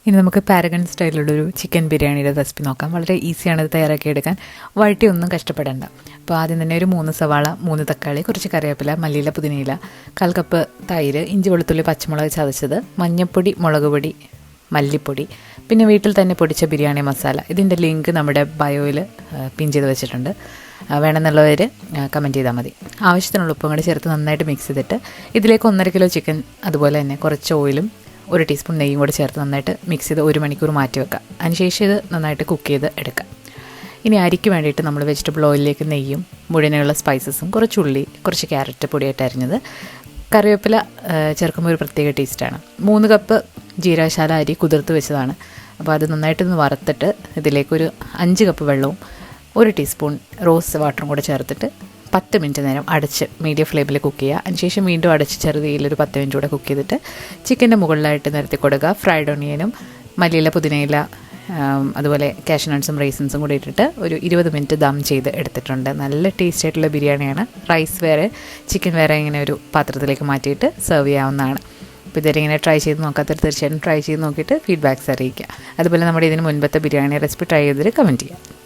ഇനി നമുക്ക് Paragon സ്റ്റൈലിലുള്ളൊരു chicken ബിരിയാണിയുടെ റെസിപ്പി നോക്കാം. വളരെ ഈസിയാണ് ഇത് തയ്യാറാക്കിയെടുക്കാൻ. വഴറ്റിയൊന്നും കഷ്ടപ്പെടേണ്ട. അപ്പോൾ ആദ്യം തന്നെ ഒരു 3 സവാള, 3 തക്കാളി, കുറച്ച് കറിവേപ്പില, മല്ലിയില, പുതിനയില, 1/4 കപ്പ് തൈര്, ഇഞ്ചി വെളുത്തുള്ളി പച്ചമുളക് ചതച്ചത്, മഞ്ഞൾപ്പൊടി, മുളക് പൊടി, മല്ലിപ്പൊടി, പിന്നെ വീട്ടിൽ തന്നെ പൊടിച്ച ബിരിയാണി മസാല. ഇതിൻ്റെ ലിങ്ക് നമ്മുടെ ബയോയിൽ പിൻ ചെയ്ത് വെച്ചിട്ടുണ്ട്. വേണമെന്നുള്ളവർ കമൻറ്റ് ചെയ്താൽ മതി. ആവശ്യത്തിനുള്ള ഉപ്പും കൂടി ചേർത്ത് നന്നായിട്ട് മിക്സ് ചെയ്തിട്ട് ഇതിലേക്ക് 1.5 കിലോ ചിക്കൻ, അതുപോലെ തന്നെ കുറച്ച് ഓയിലും 1 ടീസ്പൂൺ നെയ്യും കൂടി ചേർത്ത് നന്നായിട്ട് മിക്സ് ചെയ്ത് 1 മണിക്കൂർ മാറ്റി വെക്കുക. അതിനുശേഷം ഇത് നന്നായിട്ട് കുക്ക് ചെയ്ത് എടുക്കുക. ഇനി അരിക്ക് വേണ്ടിയിട്ട് നമ്മൾ വെജിറ്റബിൾ ഓയിലിലേക്ക് നെയ്യും മുഴുവനുള്ള സ്പൈസസും, കുറച്ച് ഉള്ളി, കുറച്ച് ക്യാരറ്റ് പൊടിയായിട്ട് അരിഞ്ഞത്, കറിവേപ്പില ചേർക്കുമ്പോൾ ഒരു പ്രത്യേക ടേസ്റ്റാണ്. 3 കപ്പ് ജീരകശാല അരി കുതിർത്ത് വെച്ചതാണ്. അപ്പോൾ അത് നന്നായിട്ടൊന്ന് വറുത്തിട്ട് ഇതിലേക്കൊരു 5 കപ്പ് വെള്ളവും 1 ടീസ്പൂൺ റോസ് വാട്ടറും കൂടെ ചേർത്തിട്ട് 10 മിനിറ്റ് നേരം അടച്ച് മീഡിയം ഫ്ലെയിമിൽ കുക്ക് ചെയ്യുക. അതിനുശേഷം വീണ്ടും അടച്ച് ചെറുതീയിലൊരു 10 മിനിറ്റ് കൂടെ കുക്ക് ചെയ്തിട്ട് ചിക്കൻ്റെ മുകളിലായിട്ട് നിരത്തി കൊടുക്കുക. ഫ്രൈഡ് ഓണിയനും മല്ലിയില, പുതിനയില, അതുപോലെ കാഷ്യൂ നട്ട്സും റൈസിൻസും കൂടി ഇട്ടിട്ട് ഒരു 20 മിനിറ്റ് ദം ചെയ്ത് എടുത്തിട്ടുണ്ട്. നല്ല ടേസ്റ്റ് ആയിട്ടുള്ള ബിരിയാണിയാണ്. റൈസ് വേറെ, ചിക്കൻ വേറെ ഇങ്ങനെ ഒരു പാത്രത്തിലേക്ക് മാറ്റിയിട്ട് സെർവ് ചെയ്യാവുന്നതാണ്. അപ്പോൾ ഇതുവരെ ഇങ്ങനെ ട്രൈ ചെയ്ത് നോക്കാത്തവർ തീർച്ചയായിട്ടും ട്രൈ ചെയ്ത് നോക്കിയിട്ട് ഫീഡ്ബാക്ക്സ് അറിയിക്കുക. അതുപോലെ നമ്മുടെ ഇതിന് മുൻപത്തെ ബിരിയാണി റെസിപ്പി ട്രൈ ചെയ്തിട്ട് കമൻറ്റ് ചെയ്യുക.